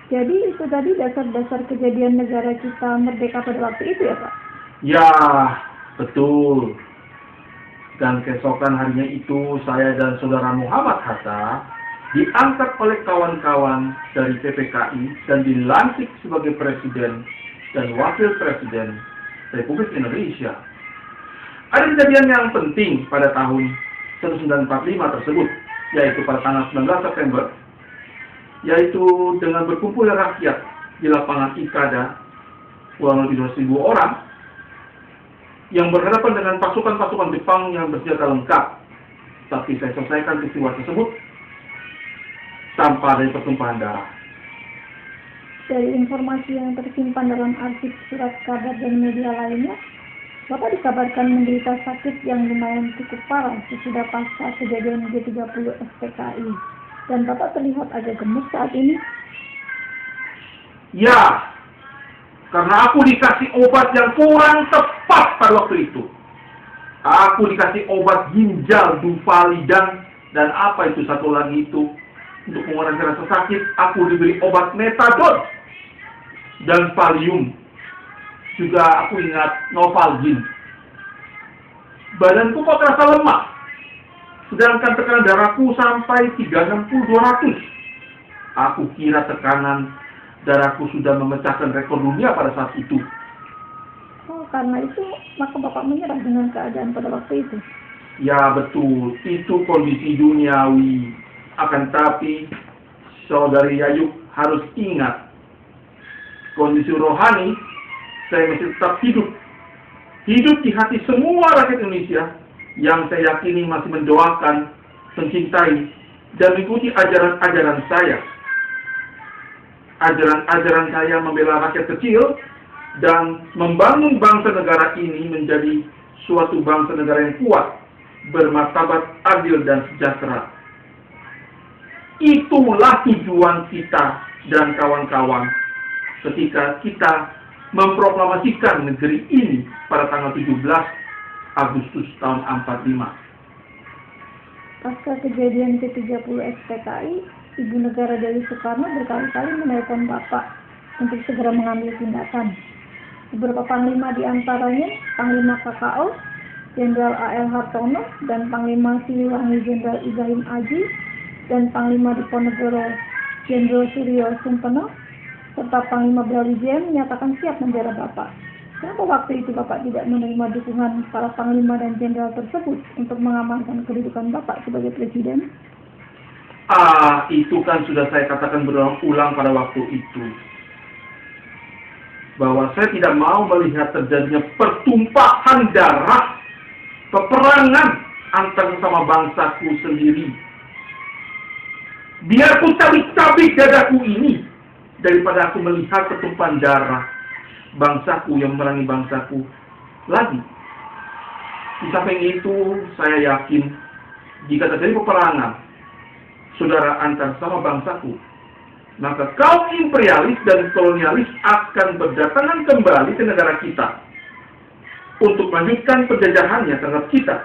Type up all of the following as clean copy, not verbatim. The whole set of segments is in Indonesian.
Jadi itu tadi dasar-dasar kejadian negara kita merdeka pada waktu itu ya Pak? Ya, betul. Dan keesokan harinya itu saya dan saudara Muhammad Hatta diangkat oleh kawan-kawan dari PPKI dan dilantik sebagai Presiden dan Wakil Presiden Republik Indonesia. Ada kejadian yang penting pada tahun 1945 tersebut, yaitu pada tanggal 19 September, yaitu dengan berkumpulnya rakyat di lapangan Ikada, kurang lebih 2.000 orang, yang berhadapan dengan pasukan-pasukan Jepang yang bersenjata lengkap. Tapi saya selesaikan peristiwa tersebut tanpa ada pertumpahan darah. Dari informasi yang tersimpan dalam arsip surat kabar dan media lainnya, Bapak dikabarkan menderita sakit yang lumayan cukup parah sesudah pasca kejadian G30 SPKI. Dan Bapak terlihat agak gemuk saat ini. Ya, karena aku dikasih obat yang kurang tepat pada waktu itu. Aku dikasih obat ginjal, Dufalidan, dan apa itu satu lagi itu. Untuk mengurangi rasa sakit, aku diberi obat metadon dan Valium. Juga aku ingat Novalgin. Badanku kok terasa lemah. Sedangkan tekanan darahku sampai 360/200. Aku kira tekanan darahku sudah memecahkan rekor dunia pada saat itu. Oh, karena itu maka Bapak menyerah dengan keadaan pada waktu itu. Ya betul, itu kondisi duniawi. Akan tapi, Saudari Yayu harus ingat, kondisi rohani, saya masih tetap hidup. Hidup di hati semua rakyat Indonesia yang saya yakini masih mendoakan, mencintai, dan mengikuti ajaran-ajaran saya. Ajaran-ajaran saya membela rakyat kecil dan membangun bangsa negara ini menjadi suatu bangsa negara yang kuat, bermartabat, adil, dan sejahtera. Itulah tujuan kita dan kawan-kawan ketika kita memproklamasikan negeri ini pada tanggal 17 Agustus tahun 45. Pasca kejadian G30 SPKI, Ibu Negara Dewi Soekarno berkali-kali menelpon Bapak untuk segera mengambil tindakan. Beberapa panglima di antaranya Panglima KKO, Jenderal A.L. Hartono, dan Panglima Siliwangi Jenderal Ibrahim Aji, dan Panglima Diponegoro Jenderal Suryo Sumpeno, serta Panglima Brawijaya menyatakan siap membela Bapak. Kenapa waktu itu Bapak tidak menerima dukungan para Panglima dan Jenderal tersebut untuk mengamankan kedudukan Bapak sebagai Presiden? Itu kan sudah saya katakan berulang-ulang pada waktu itu. Bahwa saya tidak mau melihat terjadinya pertumpahan darah, peperangan antar sesama bangsaku sendiri. Biarpun cabik-cabik dadaku ini, daripada aku melihat pertumpahan darah bangsaku yang memerangi bangsaku lagi. Di samping itu, saya yakin jika terjadi peperangan saudara antar sama bangsaku, maka kaum imperialis dan kolonialis akan berdatangan kembali ke negara kita untuk melanjutkan penjajahannya terhadap kita.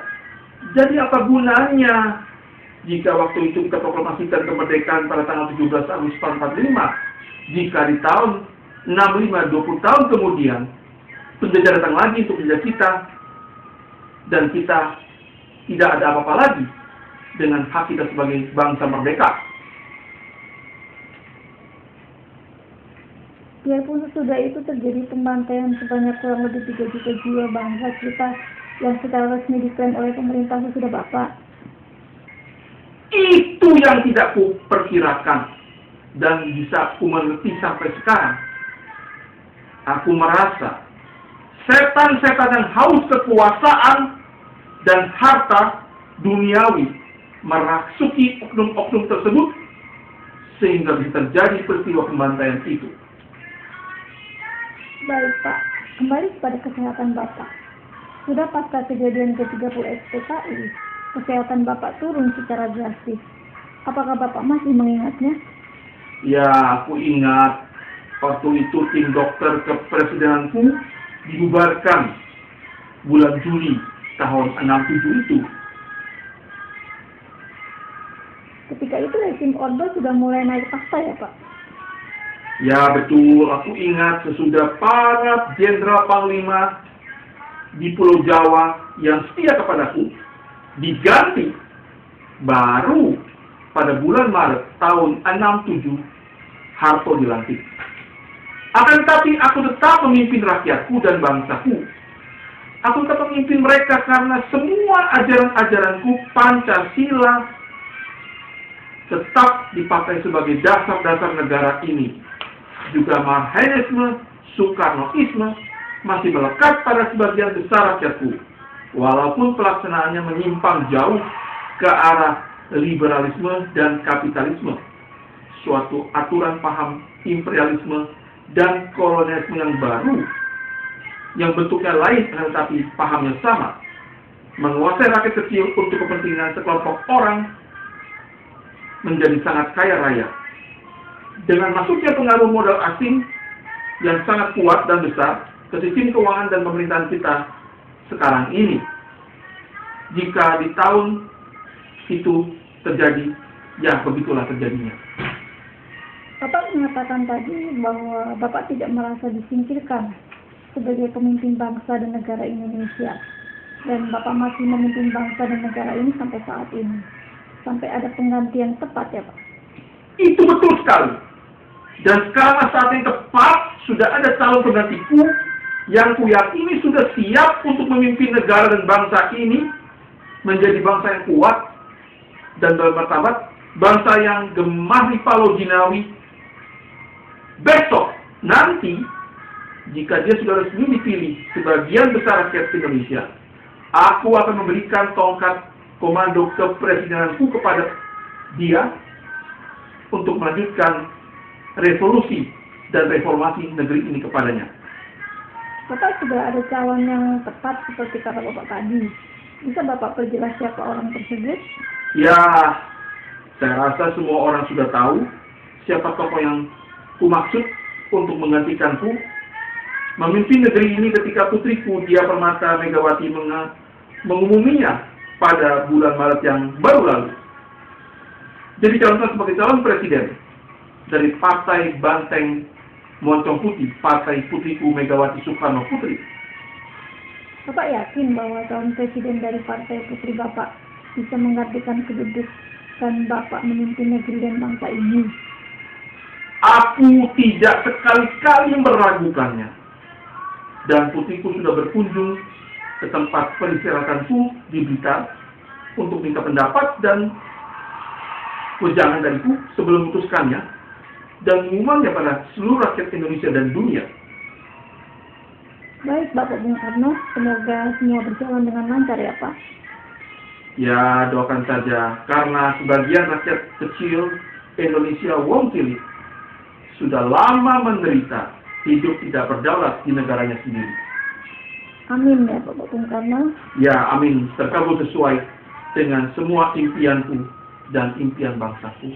Jadi apa gunanya jika waktu itu kita proklamasikan kemerdekaan pada tanggal 17 Agustus 45, jika di tahun 65, 20 tahun kemudian penjajah datang lagi untuk menjajah kita, dan kita tidak ada apa-apa lagi dengan hak kita sebagai bangsa merdeka. Biarpun sesudah itu terjadi pembantaian sebanyak kurang lebih 3 juta jiwa bangsa kita yang secara resmi diklaim oleh pemerintah sesudah Bapak. Itu yang tidak kuperkirakan dan bisa ku mengerti sampai sekarang. Aku merasa setan-setan yang haus kekuasaan dan harta duniawi merasuki oknum-oknum tersebut sehingga bisa terjadi peristiwa pembantaian itu. Baik Pak, kembali kepada kesehatan Bapak. Sudah pasca kejadian G30 SPKI, kesehatan Bapak turun secara drastis. Apakah Bapak masih mengingatnya? Ya, aku ingat waktu itu tim dokter kepresidenanku dibubarkan bulan Juli tahun 67 itu. Ketika itu rezim Orde sudah mulai naik takhta ya Pak? Ya betul, aku ingat sesudah para jenderal panglima di Pulau Jawa yang setia kepadaku diganti, baru pada bulan Maret tahun 67 Harto dilantik. Akan tetapi aku tetap memimpin rakyatku dan bangsaku. Aku tetap memimpin mereka karena semua ajaran-ajaranku Pancasila tetap dipakai sebagai dasar-dasar negara ini. Juga Marxisme, Soekarnoisme masih melekat pada sebagian besar rakyatku, walaupun pelaksanaannya menyimpang jauh ke arah liberalisme dan kapitalisme, suatu aturan paham imperialisme dan kolonialisme yang baru, yang bentuknya lain tetapi pahamnya sama, menguasai rakyat kecil untuk kepentingan sekelompok orang menjadi sangat kaya raya. Dengan masuknya pengaruh modal asing yang sangat kuat dan besar ke sistem keuangan dan pemerintahan kita sekarang ini, jika di tahun itu terjadi, ya begitulah terjadinya. Bapak mengatakan tadi bahwa Bapak tidak merasa disingkirkan sebagai pemimpin bangsa dan negara Indonesia. Dan Bapak masih memimpin bangsa dan negara ini sampai saat ini. Sampai ada penggantian tepat ya Pak? Itu betul sekali. Dan sekarang saat yang tepat, sudah ada calon penggantiku yang kuyakini sudah siap untuk memimpin negara dan bangsa ini menjadi bangsa yang kuat dan bermartabat, bangsa yang gemah ripalau jinawi. Besok, nanti, jika dia sudah resmi dipilih sebagian besar rakyat Indonesia, aku akan memberikan tongkat komando kepresidenanku kepada dia untuk melanjutkan revolusi dan reformasi negeri ini kepadanya. Bapak sudah ada calon yang tepat seperti kata Bapak tadi. Bisa Bapak perjelas siapa orang tersebut? Ya, saya rasa semua orang sudah tahu siapa tokoh yang kumaksud untuk menggantikanku memimpin negeri ini ketika putriku Diah Permata Megawati mengumuminya pada bulan Maret yang baru lalu. Jadi calonkan sebagai calon presiden dari Partai Banteng Moncong Putih, Partai Putriku Megawati Soekarno Putri. Bapak yakin bahwa calon presiden dari Partai Putri Bapak bisa menggantikan kedudukan Bapak memimpin negeri dan bangsa ini? Aku tidak sekali-kali meragukannya. Dan putriku sudah berkunjung ke tempat peristirahatanku di Blitar untuk minta pendapat dan wejangan dariku sebelum memutuskannya dan mengumumkannya pada seluruh rakyat Indonesia dan dunia. Baik Bapak Bung Karno, semoga semua berjalan dengan lancar ya Pak. Ya, doakan saja, karena sebagian rakyat kecil Indonesia wong cilik sudah lama menderita hidup tidak berdaulat di negaranya sendiri. Amin ya Bapak Bung Karno. Ya, amin. Terkabul sesuai dengan semua impianku dan impian bangsaku.